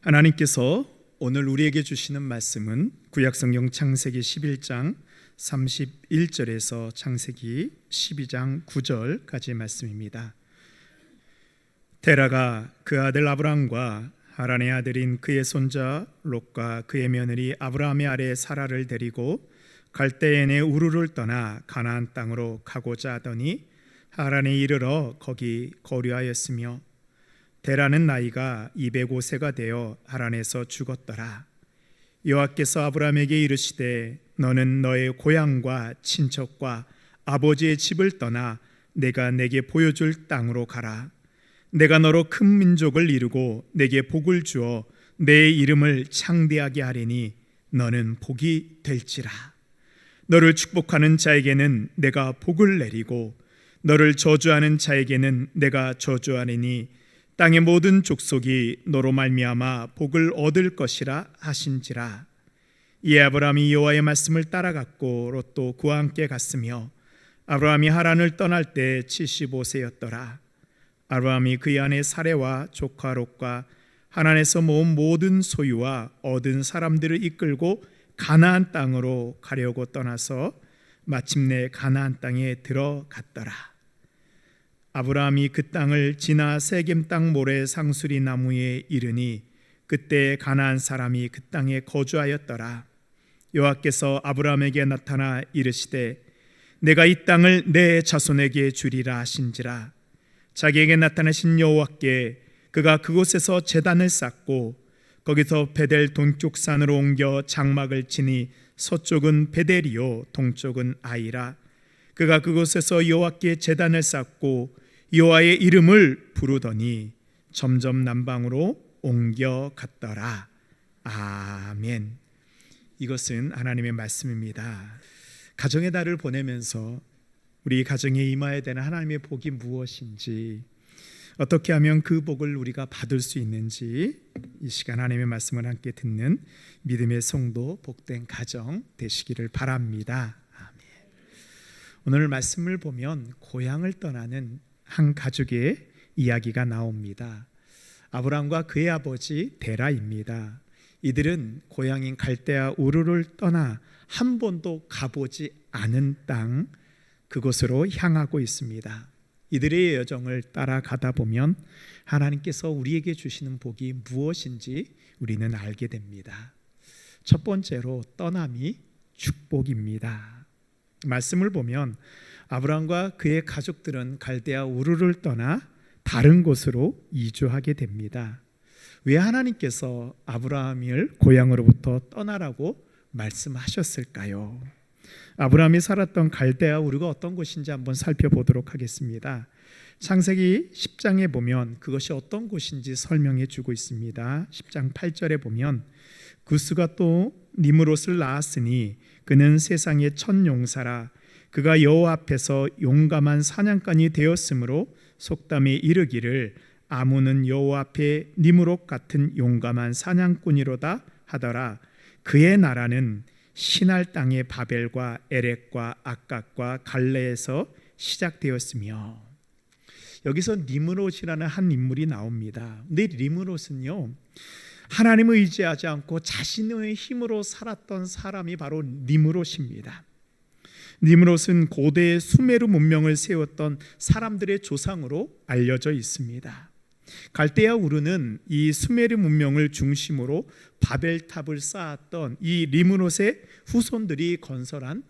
하나님께서 오늘 우리에게 주시는 말씀은 구약성경 창세기 11장 31절에서 창세기 12장 9절까지의 말씀입니다. 데라가 그 아들 아브람과 하란의 아들인 그의 손자 롯과 그의 며느리 아브라함의 아내 사라를 데리고 갈대엔의 우르를 떠나 가나안 땅으로 가고자 하더니 하란에 이르러 거기 거류하였으며 데라는 나이가 205세가 되어 하란에서 죽었더라. 여호와께서 아브라함에게 이르시되 너는 너의 고향과 친척과 아버지의 집을 떠나 내가 내게 보여줄 땅으로 가라. 내가 너로 큰 민족을 이루고 내게 복을 주어 내 이름을 창대하게 하리니 너는 복이 될지라. 너를 축복하는 자에게는 내가 복을 내리고 너를 저주하는 자에게는 내가 저주하리니 땅의 모든 족속이 너로 말미암아 복을 얻을 것이라 하신지라. 이에 아브라함이 여호와의 말씀을 따라갔고 롯도 그와 함께 갔으며 아브라함이 하란을 떠날 때 75세였더라. 아브라함이 그의 아내 사레와 조카 롯과 하란에서 모은 모든 소유와 얻은 사람들을 이끌고 가나안 땅으로 가려고 떠나서 마침내 가나안 땅에 들어갔더라. 아브라함이 그 땅을 지나 세겜 땅 모래 상수리 나무에 이르니 그때 가나안 사람이 그 땅에 거주하였더라. 여호와께서 아브라함에게 나타나 이르시되 내가 이 땅을 내 자손에게 주리라 하신지라. 자기에게 나타나신 여호와께 그가 그곳에서 제단을 쌓고 거기서 베델 동쪽 산으로 옮겨 장막을 치니 서쪽은 베델이요 동쪽은 아이라. 그가 그곳에서 여호와께 제단을 쌓고 여호와의 이름을 부르더니 점점 남방으로 옮겨갔더라. 아멘. 이것은 하나님의 말씀입니다. 가정의 달을 보내면서 우리 가정에 임하여야 되는 하나님의 복이 무엇인지, 어떻게 하면 그 복을 우리가 받을 수 있는지 이 시간 하나님의 말씀을 함께 듣는 믿음의 성도, 복된 가정 되시기를 바랍니다. 아멘. 오늘 말씀을 보면 고향을 떠나는 한 가족의 이야기가 나옵니다. 아브람과 그의 아버지 데라입니다. 이들은 고향인 갈대아 우르를 떠나 한 번도 가보지 않은 땅, 그곳으로 향하고 있습니다. 이들의 여정을 따라가다 보면 하나님께서 우리에게 주시는 복이 무엇인지 우리는 알게 됩니다. 첫 번째로 떠남이 축복입니다. 말씀을 보면 아브람과 그의 가족들은 갈대아 우르를 떠나 다른 곳으로 이주하게 됩니다. 왜 하나님께서 아브라함을 고향으로부터 떠나라고 말씀하셨을까요? 아브라함이 살았던 갈대아 우르가 어떤 곳인지 한번 살펴보도록 하겠습니다. 창세기 10장에 보면 그것이 어떤 곳인지 설명해 주고 있습니다. 10장 8절에 보면 구스가 또 니므롯을 낳았으니 그는 세상의 첫 용사라. 그가 여호와 앞에서 용감한 사냥꾼이 되었으므로 속담에 이르기를 아무는 여호와 앞에 니므롯 같은 용감한 사냥꾼이로다 하더라. 그의 나라는 시날 땅의 바벨과 에렉과 악각과 갈레에서 시작되었으며, 여기서 니므롯이라는 한 인물이 나옵니다. 근데 니므롯은요, 하나님을 의지하지 않고 자신의 힘으로 살았던 사람이 바로 니므롯입니다. 니므롯은 고대 수메르 문명을 세웠던 사람들의 조상으로 알려져 있습니다. 갈대아 우르는 이 수메르 문명을 중심으로 바벨탑을 쌓았던 이 니므롯의 후손들이 건설한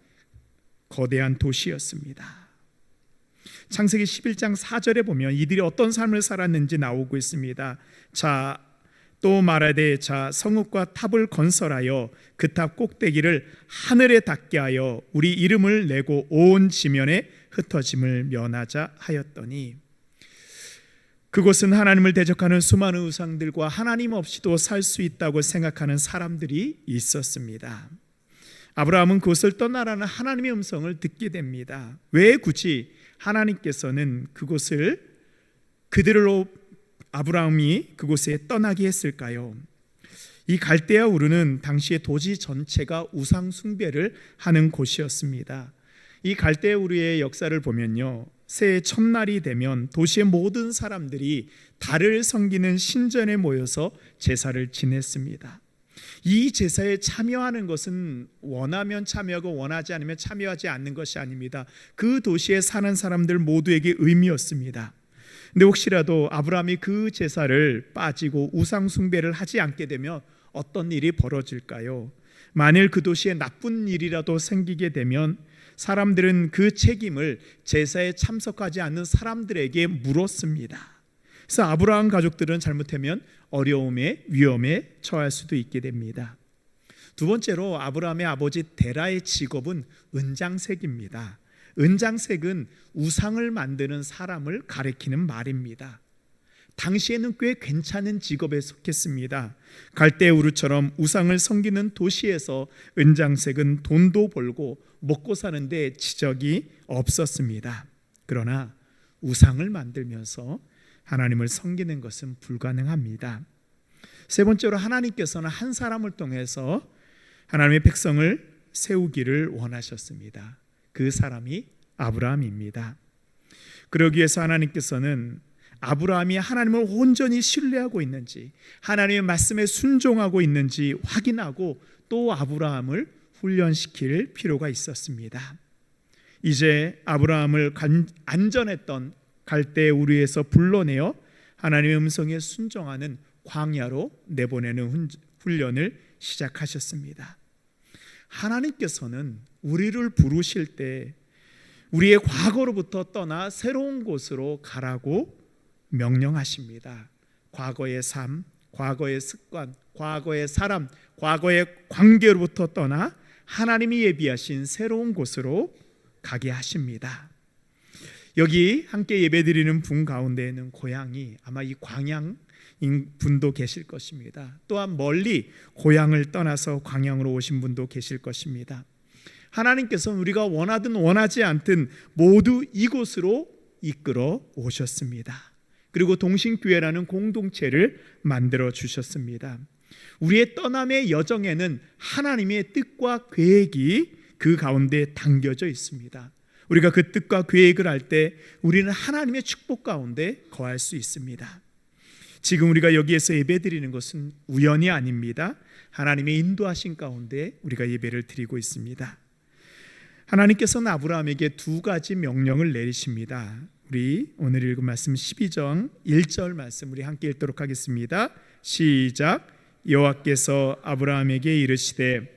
거대한 도시였습니다. 창세기 11장 4절에 보면 이들이 어떤 삶을 살았는지 나오고 있습니다. 자, 또 말하되 자 성읍과 탑을 건설하여 그 탑 꼭대기를 하늘에 닿게 하여 우리 이름을 내고 온 지면에 흩어짐을 면하자 하였더니, 그곳은 하나님을 대적하는 수많은 우상들과 하나님 없이도 살 수 있다고 생각하는 사람들이 있었습니다. 아브라함은 그곳을 떠나라는 하나님의 음성을 듣게 됩니다. 왜 굳이 하나님께서는 그곳을 그들로 아브라함이 그곳에 떠나게 했을까요? 이 갈대아 우르는 당시의 도시 전체가 우상 숭배를 하는 곳이었습니다. 이 갈대아 우르의 역사를 보면요, 새해 첫날이 되면 도시의 모든 사람들이 달을 섬기는 신전에 모여서 제사를 지냈습니다. 이 제사에 참여하는 것은 원하면 참여하고 원하지 않으면 참여하지 않는 것이 아닙니다. 그 도시에 사는 사람들 모두에게 의미였습니다. 근데 혹시라도 아브라함이 그 제사를 빠지고 우상 숭배를 하지 않게 되면 어떤 일이 벌어질까요? 만일 그 도시에 나쁜 일이라도 생기게 되면 사람들은 그 책임을 제사에 참석하지 않는 사람들에게 물었습니다. 그래서 아브라함 가족들은 잘못하면 어려움에 위험에 처할 수도 있게 됩니다. 두 번째로 아브라함의 아버지 데라의 직업은 은장색입니다. 은장색은 우상을 만드는 사람을 가리키는 말입니다. 당시에는 꽤 괜찮은 직업에 속했습니다. 갈대우르처럼 우상을 섬기는 도시에서 은장색은 돈도 벌고 먹고 사는데 지적이 없었습니다. 그러나 우상을 만들면서 하나님을 섬기는 것은 불가능합니다. 세 번째로 하나님께서는 한 사람을 통해서 하나님의 백성을 세우기를 원하셨습니다. 그 사람이 아브라함입니다. 그러기 위해서 하나님께서는 아브라함이 하나님을 온전히 신뢰하고 있는지, 하나님의 말씀에 순종하고 있는지 확인하고 또 아브라함을 훈련시킬 필요가 있었습니다. 이제 아브라함을 안전했던 갈대 우르에서 불러내어 하나님의 음성에 순종하는 광야로 내보내는 훈련을 시작하셨습니다. 하나님께서는 우리를 부르실 때 우리의 과거로부터 떠나 새로운 곳으로 가라고 명령하십니다. 과거의 삶, 과거의 습관, 과거의 사람, 과거의 관계로부터 떠나 하나님이 예비하신 새로운 곳으로 가게 하십니다. 여기 함께 예배드리는 분 가운데에는 고향이 아마 이 광양인 분도 계실 것입니다. 또한 멀리 고향을 떠나서 광양으로 오신 분도 계실 것입니다. 하나님께서는 우리가 원하든 원하지 않든 모두 이곳으로 이끌어 오셨습니다. 그리고 동신교회라는 공동체를 만들어 주셨습니다. 우리의 떠남의 여정에는 하나님의 뜻과 계획이 그 가운데 담겨져 있습니다. 우리가 그 뜻과 계획을 할 때 우리는 하나님의 축복 가운데 거할 수 있습니다. 지금 우리가 여기에서 예배드리는 것은 우연이 아닙니다. 하나님의 인도하신 가운데 우리가 예배를 드리고 있습니다. 하나님께서는 아브라함에게 두 가지 명령을 내리십니다. 우리 오늘 읽은 말씀 12장 1절 말씀 우리 함께 읽도록 하겠습니다. 시작. 여호와께서 아브라함에게 이르시되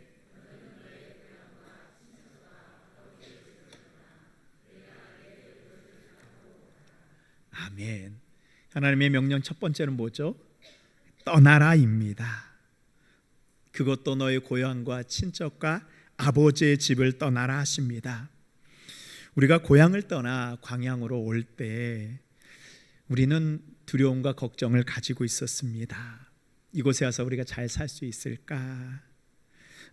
아멘. 하나님의 명령 첫 번째는 뭐죠? 떠나라입니다. 그것도 너의 고향과 친척과 아버지의 집을 떠나라 하십니다. 우리가 고향을 떠나 광양으로 올 때 우리는 두려움과 걱정을 가지고 있었습니다. 이곳에 와서 우리가 잘 살 수 있을까?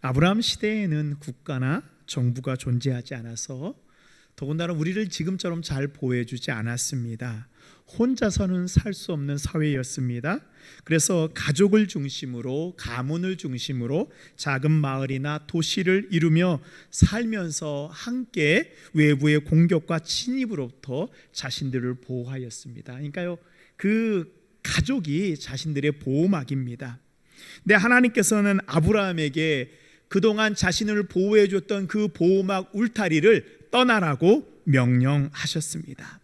아브라함 시대에는 국가나 정부가 존재하지 않아서 더군다나 우리를 지금처럼 잘 보호해주지 않았습니다. 혼자서는 살 수 없는 사회였습니다. 그래서 가족을 중심으로, 가문을 중심으로 작은 마을이나 도시를 이루며 살면서 함께 외부의 공격과 침입으로부터 자신들을 보호하였습니다. 그러니까요, 그 가족이 자신들의 보호막입니다. 근데 하나님께서는 아브라함에게 그동안 자신을 보호해줬던 그 보호막 울타리를 떠나라고 명령하셨습니다.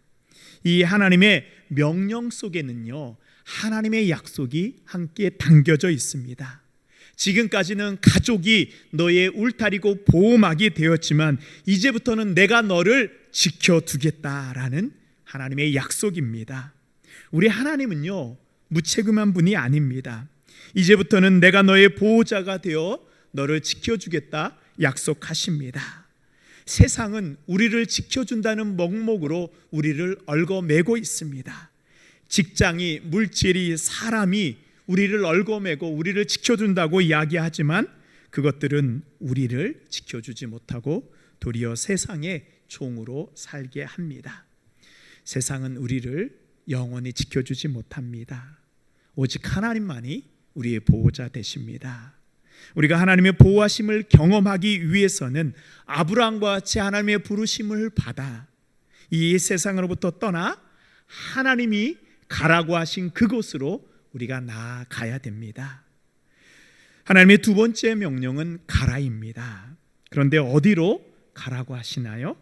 이 하나님의 명령 속에는요, 하나님의 약속이 함께 담겨져 있습니다. 지금까지는 가족이 너의 울타리고 보호막이 되었지만 이제부터는 내가 너를 지켜두겠다라는 하나님의 약속입니다. 우리 하나님은요, 무책임한 분이 아닙니다. 이제부터는 내가 너의 보호자가 되어 너를 지켜주겠다 약속하십니다. 세상은 우리를 지켜준다는 명목으로 우리를 얽어매고 있습니다. 직장이, 물질이, 사람이 우리를 얽어매고 우리를 지켜준다고 이야기하지만 그것들은 우리를 지켜주지 못하고 도리어 세상의 종으로 살게 합니다. 세상은 우리를 영원히 지켜주지 못합니다. 오직 하나님만이 우리의 보호자 되십니다. 우리가 하나님의 보호하심을 경험하기 위해서는 아브라함과 같이 하나님의 부르심을 받아 이 세상으로부터 떠나 하나님이 가라고 하신 그곳으로 우리가 나아가야 됩니다. 하나님의 두 번째 명령은 가라입니다. 그런데 어디로 가라고 하시나요?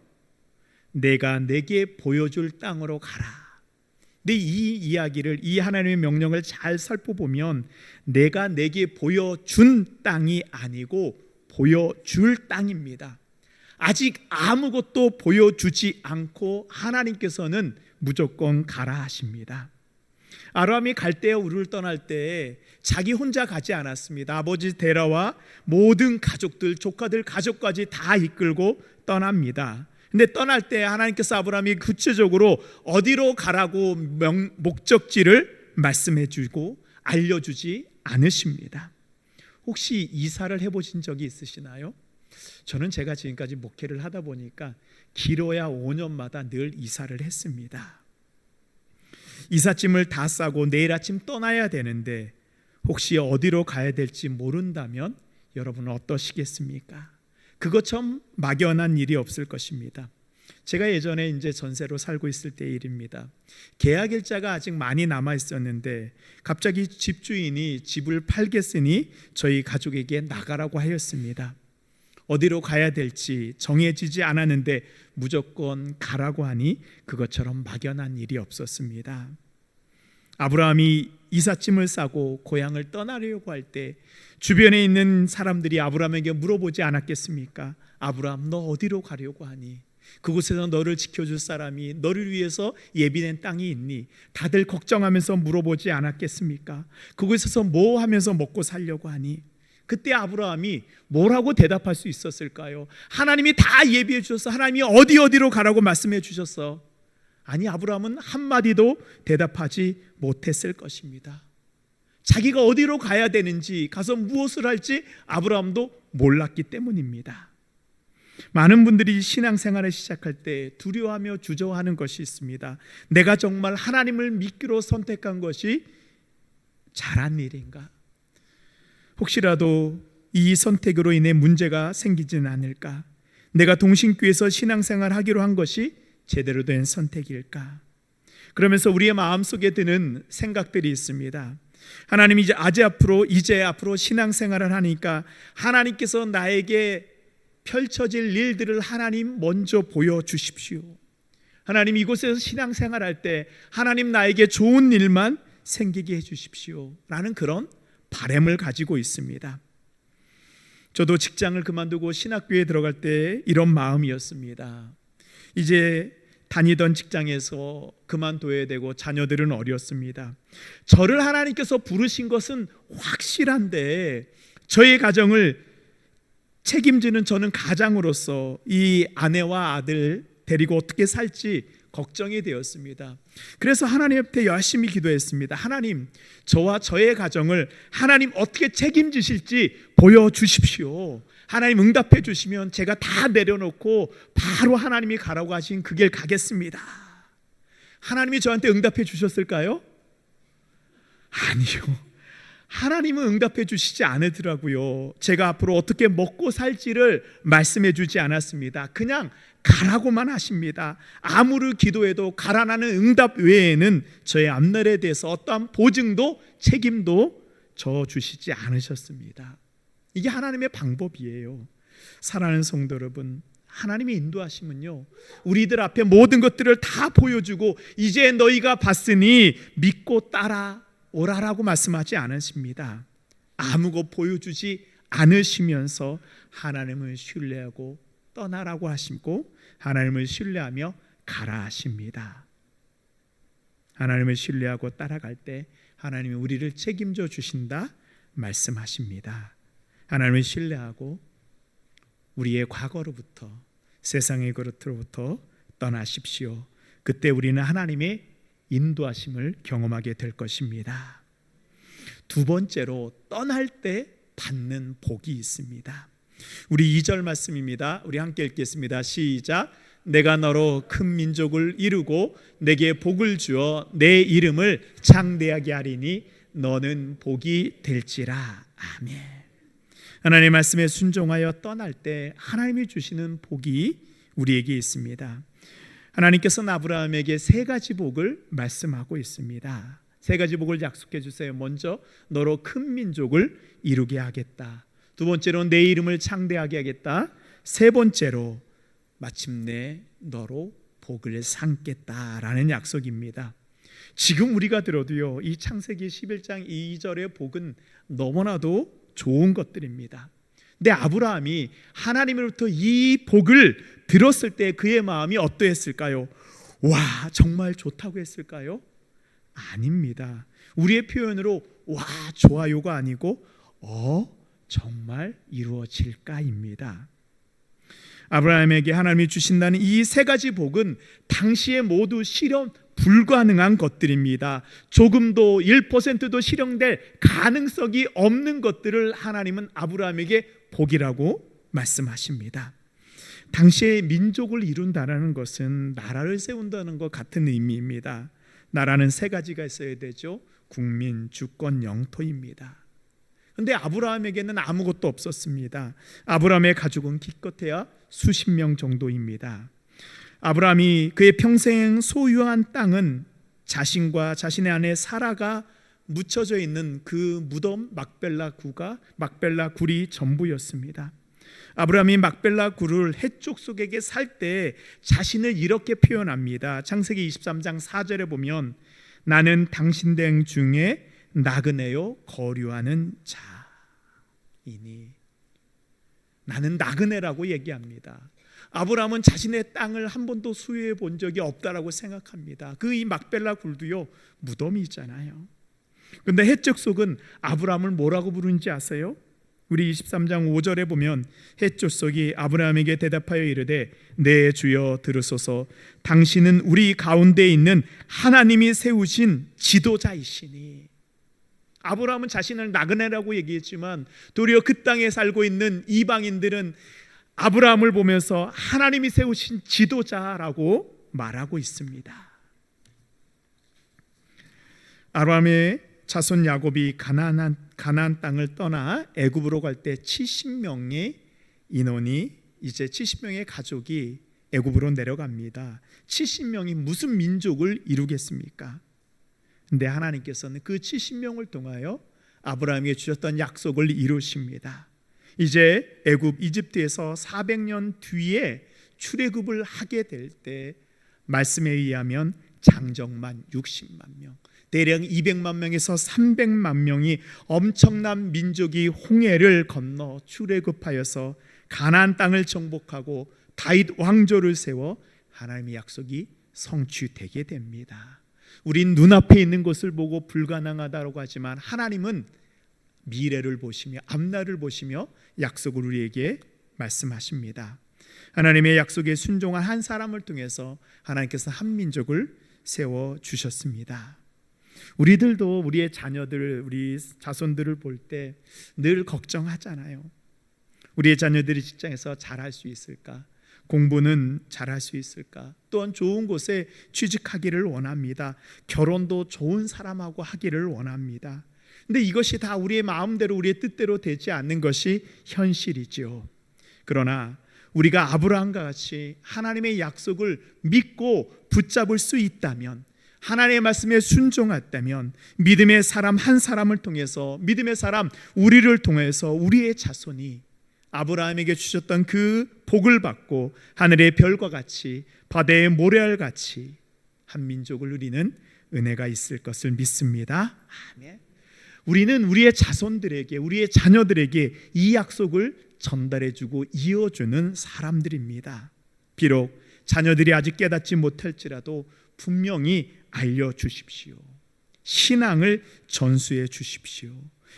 내가 내게 보여줄 땅으로 가라. 근데 이 이야기를, 이 하나님의 명령을 잘 살펴보면 내가 내게 보여준 땅이 아니고 보여줄 땅입니다. 아직 아무것도 보여주지 않고 하나님께서는 무조건 가라 하십니다. 아브라함이 갈대아 우르를 떠날 때 자기 혼자 가지 않았습니다. 아버지 데라와 모든 가족들, 조카들, 가족까지 다 이끌고 떠납니다. 근데 떠날 때 하나님께서 아브라함이 구체적으로 어디로 가라고 목적지를 말씀해 주고 알려주지 않으십니다. 혹시 이사를 해보신 적이 있으시나요? 저는 제가 지금까지 목회를 하다 보니까 길어야 5년마다 늘 이사를 했습니다. 이삿짐을 다 싸고 내일 아침 떠나야 되는데 혹시 어디로 가야 될지 모른다면 여러분은 어떠시겠습니까? 그것처럼 막연한 일이 없을 것입니다. 제가 예전에 이제 전세로 살고 있을 때의 일입니다. 계약일자가 아직 많이 남아 있었는데 갑자기 집주인이 집을 팔겠으니 저희 가족에게 나가라고 하였습니다. 어디로 가야 될지 정해지지 않았는데 무조건 가라고 하니 그것처럼 막연한 일이 없었습니다. 아브라함이 이삿짐을 싸고 고향을 떠나려고 할 때 주변에 있는 사람들이 아브라함에게 물어보지 않았겠습니까? 아브라함, 너 어디로 가려고 하니? 그곳에서 너를 지켜줄 사람이, 너를 위해서 예비된 땅이 있니? 다들 걱정하면서 물어보지 않았겠습니까? 그곳에서 뭐 하면서 먹고 살려고 하니? 그때 아브라함이 뭐라고 대답할 수 있었을까요? 하나님이 다 예비해 주셔서 하나님이 어디로 가라고 말씀해 주셨어. 아니, 아브라함은 한마디도 대답하지 못했을 것입니다. 자기가 어디로 가야 되는지, 가서 무엇을 할지 아브라함도 몰랐기 때문입니다. 많은 분들이 신앙생활을 시작할 때 두려워하며 주저하는 것이 있습니다. 내가 정말 하나님을 믿기로 선택한 것이 잘한 일인가? 혹시라도 이 선택으로 인해 문제가 생기지는 않을까? 내가 동신교에서 신앙생활 하기로 한 것이 제대로 된 선택일까? 그러면서 우리의 마음속에 드는 생각들이 있습니다. 하나님이 이제 앞으로 신앙생활을 하니까 하나님께서 나에게 펼쳐질 일들을 하나님 먼저 보여주십시오. 하나님 이곳에서 신앙생활할 때 하나님 나에게 좋은 일만 생기게 해주십시오 라는 그런 바람을 가지고 있습니다. 저도 직장을 그만두고 신학교에 들어갈 때 이런 마음이었습니다. 이제 다니던 직장에서 그만둬야 되고 자녀들은 어렸습니다. 저를 하나님께서 부르신 것은 확실한데 저의 가정을 책임지는 저는 가장으로서 이 아내와 아들 데리고 어떻게 살지 걱정이 되었습니다. 그래서 하나님 앞에 열심히 기도했습니다. 하나님, 저와 저의 가정을 하나님 어떻게 책임지실지 보여주십시오. 하나님 응답해 주시면 제가 다 내려놓고 바로 하나님이 가라고 하신 그 길 가겠습니다. 하나님이 저한테 응답해 주셨을까요? 아니요. 하나님은 응답해 주시지 않으더라고요. 제가 앞으로 어떻게 먹고 살지를 말씀해 주지 않았습니다. 그냥 가라고만 하십니다. 아무리 기도해도 가라라는 응답 외에는 저의 앞날에 대해서 어떠한 보증도 책임도 져 주시지 않으셨습니다. 이게 하나님의 방법이에요. 사랑하는 성도 여러분, 하나님의 인도하심은요, 우리들 앞에 모든 것들을 다 보여주고 이제 너희가 봤으니 믿고 따라오라라고 말씀하지 않으십니다. 아무것 보여주지 않으시면서 하나님을 신뢰하고 떠나라고 하시고 하나님을 신뢰하며 가라 하십니다. 하나님을 신뢰하고 따라갈 때 하나님이 우리를 책임져 주신다 말씀하십니다. 하나님을 신뢰하고 우리의 과거로부터, 세상의 그릇으로부터 떠나십시오. 그때 우리는 하나님의 인도하심을 경험하게 될 것입니다. 두 번째로 떠날 때 받는 복이 있습니다. 우리 2절 말씀입니다. 우리 함께 읽겠습니다. 시작. 내가 너로 큰 민족을 이루고 내게 복을 주어 내 이름을 창대하게 하리니 너는 복이 될지라. 아멘. 하나님의 말씀에 순종하여 떠날 때 하나님이 주시는 복이 우리에게 있습니다. 하나님께서는 아브라함에게 세 가지 복을 말씀하고 있습니다. 세 가지 복을 약속해 주세요. 먼저 너로 큰 민족을 이루게 하겠다. 두 번째로 내 이름을 창대하게 하겠다. 세 번째로 마침내 너로 복을 삼겠다라는 약속입니다. 지금 우리가 들어도요, 이 창세기 11장 2절의 복은 너무나도 좋은 것들입니다. 근데 아브라함이 하나님으로부터 이 복을 들었을 때 그의 마음이 어떠했을까요? 와, 정말 좋다고 했을까요? 아닙니다. 우리의 표현으로 와, 좋아요가 아니고 정말 이루어질까입니다. 아브라함에게 하나님이 주신다는 이 세 가지 복은 당시에 모두 실현 불가능한 것들입니다. 조금도 1%도 실현될 가능성이 없는 것들을 하나님은 아브라함에게 복이라고 말씀하십니다. 당시에 민족을 이룬다는 것은 나라를 세운다는 것 같은 의미입니다. 나라는 세 가지가 있어야 되죠. 국민, 주권, 영토입니다. 그런데 아브라함에게는 아무것도 없었습니다. 아브라함의 가족은 기껏해야 수십 명 정도입니다. 아브라함이 그의 평생 소유한 땅은 자신과 자신의 아내 사라가 묻혀져 있는 그 무덤 막벨라 굴이 전부였습니다. 아브라함이 막벨라 굴을 헷족속에게 살 때 자신을 이렇게 표현합니다. 창세기 23장 4절에 보면 나는 당신들 중에 나그네요 거류하는 자이니. 나는 나그네라고 얘기합니다. 아브라함은 자신의 땅을 한 번도 소유해 본 적이 없다라고 생각합니다. 그 이 막벨라 굴도요 무덤이잖아요. 그런데 헷족속은 아브라함을 뭐라고 부르는지 아세요? 우리 23장 5절에 보면 헷족속이 아브라함에게 대답하여 이르되 내 주여 들으소서 당신은 우리 가운데 있는 하나님이 세우신 지도자이시니. 아브라함은 자신을 나그네라고 얘기했지만 도리어 그 땅에 살고 있는 이방인들은 아브라함을 보면서 하나님이 세우신 지도자라고 말하고 있습니다. 아브라함의 자손 야곱이 가나안 땅을 떠나 애굽으로 갈 때 70명의 인원이 이제 70명의 가족이 애굽으로 내려갑니다. 70명이 무슨 민족을 이루겠습니까? 근데 하나님께서는 그 70명을 통하여 아브라함에게 주셨던 약속을 이루십니다. 이제 애굽 이집트에서 400년 뒤에 출애굽을 하게 될 때 말씀에 의하면 장정만 60만 명, 대략 200만 명에서 300만 명이 엄청난 민족이 홍해를 건너 출애굽하여서 가나안 땅을 정복하고 다윗 왕조를 세워 하나님의 약속이 성취되게 됩니다. 우린 눈앞에 있는 것을 보고 불가능하다고 하지만 하나님은 미래를 보시며 앞날을 보시며 약속을 우리에게 말씀하십니다. 하나님의 약속에 순종한 한 사람을 통해서 하나님께서 한 민족을 세워주셨습니다. 우리들도 우리의 자녀들, 우리 자손들을 볼 때 늘 걱정하잖아요. 우리의 자녀들이 직장에서 잘할 수 있을까? 공부는 잘할 수 있을까? 또한 좋은 곳에 취직하기를 원합니다. 결혼도 좋은 사람하고 하기를 원합니다. 근데 이것이 다 우리의 마음대로 우리의 뜻대로 되지 않는 것이 현실이죠. 그러나 우리가 아브라함과 같이 하나님의 약속을 믿고 붙잡을 수 있다면, 하나님의 말씀에 순종했다면 믿음의 사람 한 사람을 통해서, 믿음의 사람 우리를 통해서 우리의 자손이 아브라함에게 주셨던 그 복을 받고 하늘의 별과 같이 바다의 모래알 같이 한 민족을 누리는 은혜가 있을 것을 믿습니다. 아멘. 우리는 우리의 자손들에게, 우리의 자녀들에게 이 약속을 전달해주고 이어주는 사람들입니다. 비록 자녀들이 아직 깨닫지 못할지라도 분명히 알려주십시오. 신앙을 전수해 주십시오.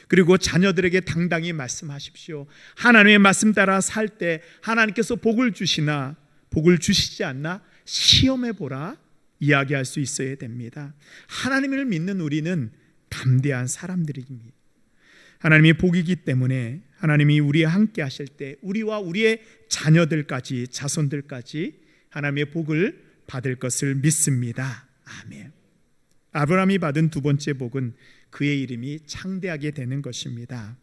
그리고 자녀들에게 당당히 말씀하십시오. 하나님의 말씀 따라 살 때 하나님께서 복을 주시나 복을 주시지 않나 시험해 보라 이야기할 수 있어야 됩니다. 하나님을 믿는 우리는 담대한 사람들입니다. 하나님이 복이기 때문에 하나님이 우리와 함께 하실 때 우리와 우리의 자녀들까지, 자손들까지 하나님의 복을 받을 것을 믿습니다. 아멘. 아브라함이 받은 두 번째 복은 그의 이름이 창대하게 되는 것입니다.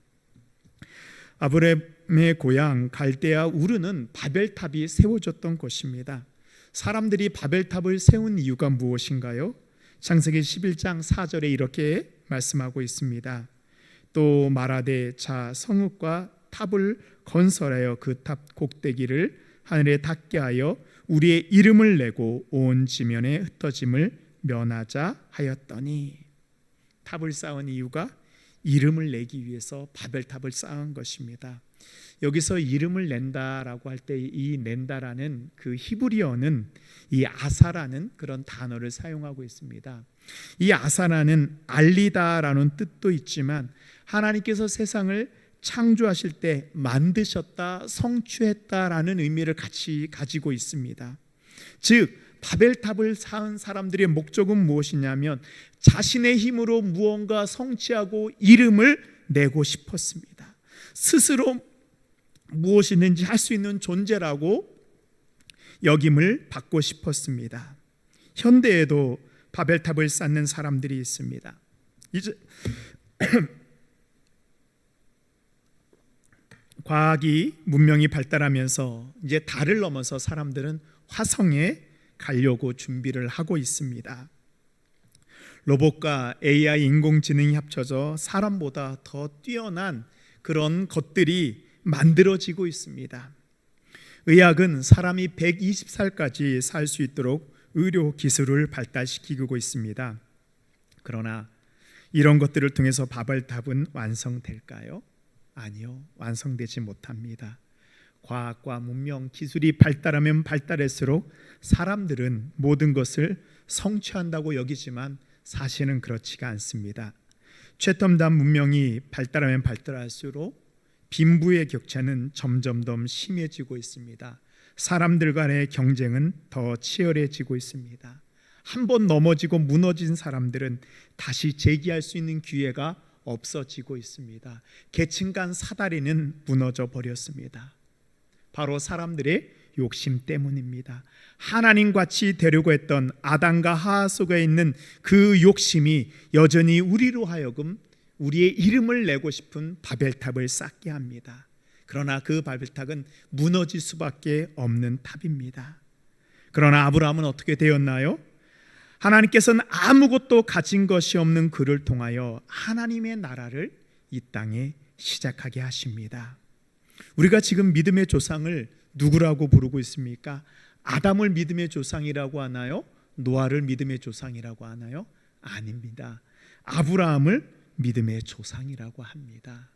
아브라함의 고향 갈대아 우르는 바벨탑이 세워졌던 곳입니다. 사람들이 바벨탑을 세운 이유가 무엇인가요? 창세기 11장 4절에 이렇게 말씀하고 있습니다. 또 말하되 자 성읍과 탑을 건설하여 그 탑 꼭대기를 하늘에 닿게 하여 우리의 이름을 내고 온 지면에 흩어짐을 면하자 하였더니, 탑을 쌓은 이유가 이름을 내기 위해서 바벨탑을 쌓은 것입니다. 여기서 이름을 낸다라고 할 때 이 낸다라는 그 히브리어는 이 아사라는 그런 단어를 사용하고 있습니다. 이 아사라는 알리다라는 뜻도 있지만 하나님께서 세상을 창조하실 때 만드셨다, 성취했다라는 의미를 같이 가지고 있습니다. 즉 바벨탑을 쌓은 사람들의 목적은 무엇이냐면 자신의 힘으로 무언가 성취하고 이름을 내고 싶었습니다. 스스로 무엇이든지 할 수 있는 존재라고 여김을 받고 싶었습니다. 현대에도 바벨탑을 쌓는 사람들이 있습니다. 이제 과학이 문명이 발달하면서 이제 달을 넘어서 사람들은 화성에 가려고 준비를 하고 있습니다. 로봇과 AI 인공지능이 합쳐져 사람보다 더 뛰어난 그런 것들이 만들어지고 있습니다. 의학은 사람이 120살까지 살 수 있도록 의료 기술을 발달시키고 있습니다. 그러나 이런 것들을 통해서 바벨탑은 완성될까요? 아니요, 완성되지 못합니다. 과학과 문명, 기술이 발달하면 발달할수록 사람들은 모든 것을 성취한다고 여기지만 사실은 그렇지가 않습니다. 최첨단 문명이 발달하면 발달할수록 빈부의 격차는 점점 더 심해지고 있습니다. 사람들 간의 경쟁은 더 치열해지고 있습니다. 한번 넘어지고 무너진 사람들은 다시 재기할 수 있는 기회가 없어지고 있습니다. 계층 간 사다리는 무너져 버렸습니다. 바로 사람들의 욕심 때문입니다. 하나님같이 되려고 했던 아담과 하와 속에 있는 그 욕심이 여전히 우리로 하여금 우리의 이름을 내고 싶은 바벨탑을 쌓게 합니다. 그러나 그 바벨탑은 무너질 수밖에 없는 탑입니다. 그러나 아브라함은 어떻게 되었나요? 하나님께서는 아무것도 가진 것이 없는 그를 통하여 하나님의 나라를 이 땅에 시작하게 하십니다. 우리가 지금 믿음의 조상을 누구라고 부르고 있습니까? 아담을 믿음의 조상이라고 하나요? 노아를 믿음의 조상이라고 하나요? 아닙니다. 아브라함을 믿음의 조상이라고 합니다.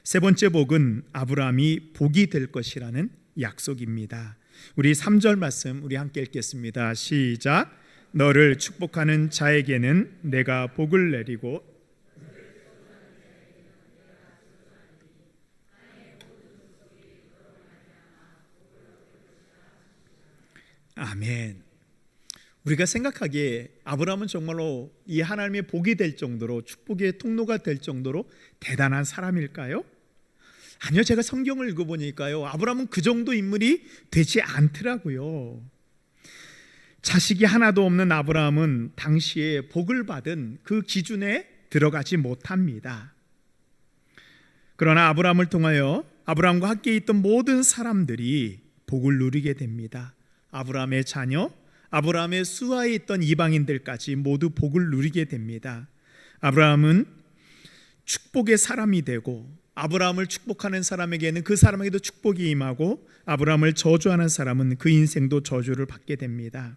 세 번째 복은 아브라함이 복이 될 것이라는 약속입니다. 우리 3절 말씀 우리 함께 읽겠습니다. 시작. 너를 축복하는 자에게는 내가 복을 내리고 아멘. 우리가 생각하기에 아브라함은 정말로 이 하나님의 복이 될 정도로 축복의 통로가 될 정도로 대단한 사람일까요? 아니요, 제가 성경을 읽어보니까요 아브라함은 그 정도 인물이 되지 않더라고요. 자식이 하나도 없는 아브라함은 당시에 복을 받은 그 기준에 들어가지 못합니다. 그러나 아브라함을 통하여 아브라함과 함께 있던 모든 사람들이 복을 누리게 됩니다. 아브라함의 자녀, 아브라함의 수하에 있던 이방인들까지 모두 복을 누리게 됩니다. 아브라함은 축복의 사람이 되고 아브라함을 축복하는 사람에게는 그 사람에게도 축복이 임하고 아브라함을 저주하는 사람은 그 인생도 저주를 받게 됩니다.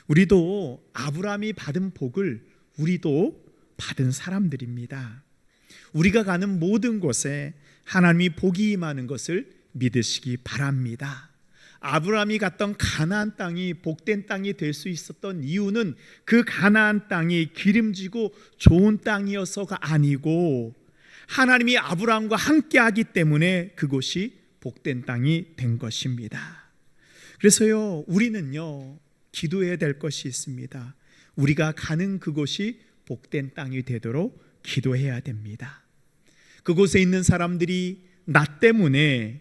우리도 아브라함이 받은 복을 우리도 받은 사람들입니다. 우리가 가는 모든 곳에 하나님이 복이 임하는 것을 믿으시기 바랍니다. 아브라함이 갔던 가나안 땅이 복된 땅이 될 수 있었던 이유는 그 가나안 땅이 기름지고 좋은 땅이어서가 아니고 하나님이 아브라함과 함께하기 때문에 그곳이 복된 땅이 된 것입니다. 그래서요 우리는요 기도해야 될 것이 있습니다. 우리가 가는 그곳이 복된 땅이 되도록 기도해야 됩니다. 그곳에 있는 사람들이 나 때문에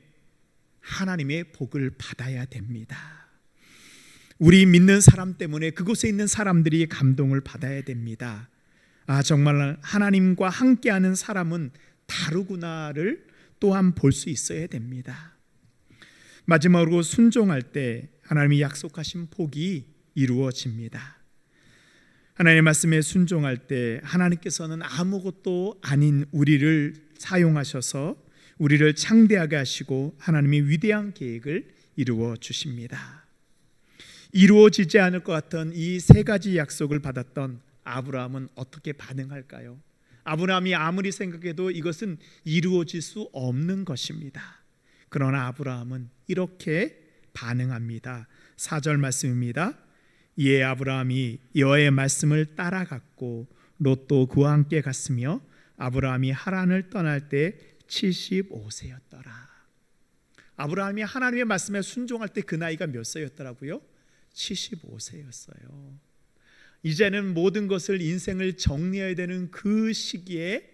하나님의 복을 받아야 됩니다. 우리 믿는 사람 때문에 그곳에 있는 사람들이 감동을 받아야 됩니다. 아, 정말 하나님과 함께하는 사람은 다르구나를 또한 볼 수 있어야 됩니다. 마지막으로 순종할 때 하나님이 약속하신 복이 이루어집니다. 하나님의 말씀에 순종할 때 하나님께서는 아무것도 아닌 우리를 사용하셔서 우리를 창대하게 하시고 하나님의 위대한 계획을 이루어 주십니다. 이루어지지 않을 것 같은 이 세 가지 약속을 받았던 아브라함은 어떻게 반응할까요? 아브라함이 아무리 생각해도 이것은 이루어질 수 없는 것입니다. 그러나 아브라함은 이렇게 반응합니다. 4절 말씀입니다. 이에 아브라함이 여호와의 말씀을 따라갔고 롯도 그와 함께 갔으며 아브라함이 하란을 떠날 때 75세였더라. 아브라함이 하나님의 말씀에 순종할 때 그 나이가 몇 세였더라고요? 75세였어요. 이제는 모든 것을 인생을 정리해야 되는 그 시기에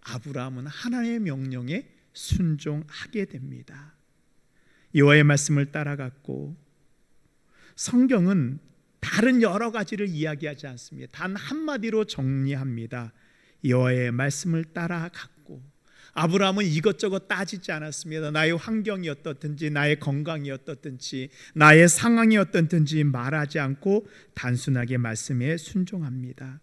아브라함은 하나님의 명령에 순종하게 됩니다. 여호와의 말씀을 따라갔고, 성경은 다른 여러 가지를 이야기하지 않습니다. 단 한마디로 정리합니다. 여호와의 말씀을 따라갔고, 아브라함은 이것저것 따지지 않았습니다. 나의 환경이 어떻든지, 나의 건강이 어떻든지, 나의 상황이 어떻든지 말하지 않고 단순하게 말씀에 순종합니다.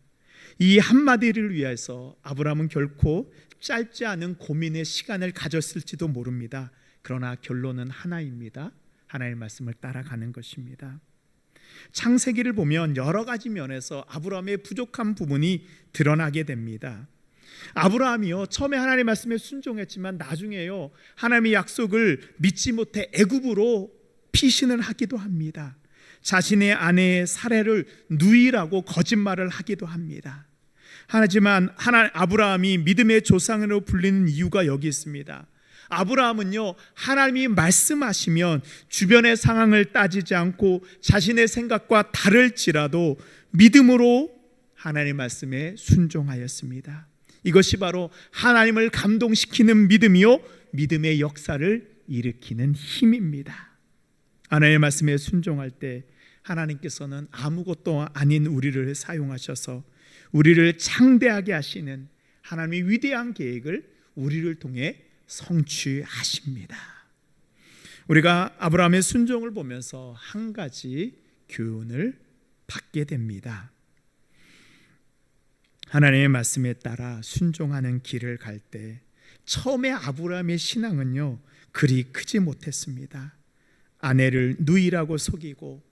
이 한마디를 위해서 아브라함은 결코 짧지 않은 고민의 시간을 가졌을지도 모릅니다. 그러나 결론은 하나입니다. 하나님의 말씀을 따라가는 것입니다. 창세기를 보면 여러 가지 면에서 아브라함의 부족한 부분이 드러나게 됩니다. 아브라함이요, 처음에 하나님의 말씀에 순종했지만 나중에요, 하나님의 약속을 믿지 못해 애굽으로 피신을 하기도 합니다. 자신의 아내의 사례를 누이라고 거짓말을 하기도 합니다. 하지만 아브라함이 믿음의 조상으로 불리는 이유가 여기 있습니다. 아브라함은요, 하나님이 말씀하시면 주변의 상황을 따지지 않고 자신의 생각과 다를지라도 믿음으로 하나님의 말씀에 순종하였습니다. 이것이 바로 하나님을 감동시키는 믿음이요, 믿음의 역사를 일으키는 힘입니다. 하나님의 말씀에 순종할 때 하나님께서는 아무것도 아닌 우리를 사용하셔서 우리를 창대하게 하시는 하나님의 위대한 계획을 우리를 통해 성취하십니다. 우리가 아브라함의 순종을 보면서 한 가지 교훈을 받게 됩니다. 하나님의 말씀에 따라 순종하는 길을 갈 때 처음에 아브라함의 신앙은요, 그리 크지 못했습니다. 아내를 누이라고 속이고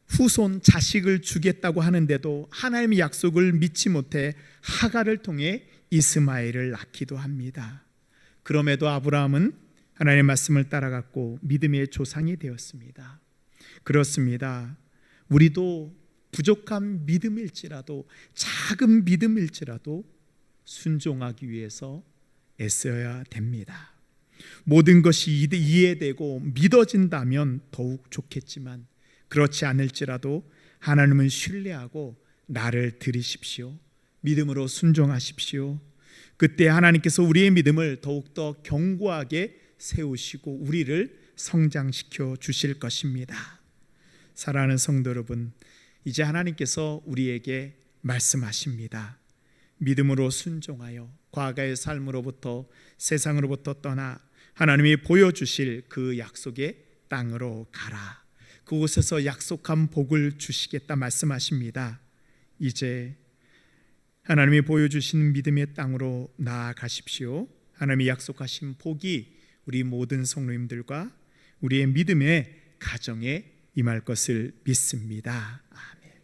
후손 자식을 주겠다고 하는데도 하나님의 약속을 믿지 못해 하갈을 통해 이스마엘을 낳기도 합니다. 그럼에도 아브라함은 하나님의 말씀을 따라갔고 믿음의 조상이 되었습니다. 그렇습니다. 우리도 부족한 믿음일지라도, 작은 믿음일지라도 순종하기 위해서 애써야 됩니다. 모든 것이 이해되고 믿어진다면 더욱 좋겠지만, 그렇지 않을지라도 하나님은 신뢰하고 나를 들이십시오. 믿음으로 순종하십시오. 그때 하나님께서 우리의 믿음을 더욱더 견고하게 세우시고 우리를 성장시켜 주실 것입니다. 사랑하는 성도 여러분, 이제 하나님께서 우리에게 말씀하십니다. 믿음으로 순종하여 과거의 삶으로부터, 세상으로부터 떠나 하나님이 보여주실 그 약속의 땅으로 가라. 그곳에서 약속한 복을 주시겠다 말씀하십니다. 이제 하나님이 보여주신 믿음의 땅으로 나아가십시오. 하나님이 약속하신 복이 우리 모든 성도님들과 우리의 믿음의 가정에 임할 것을 믿습니다. 아멘.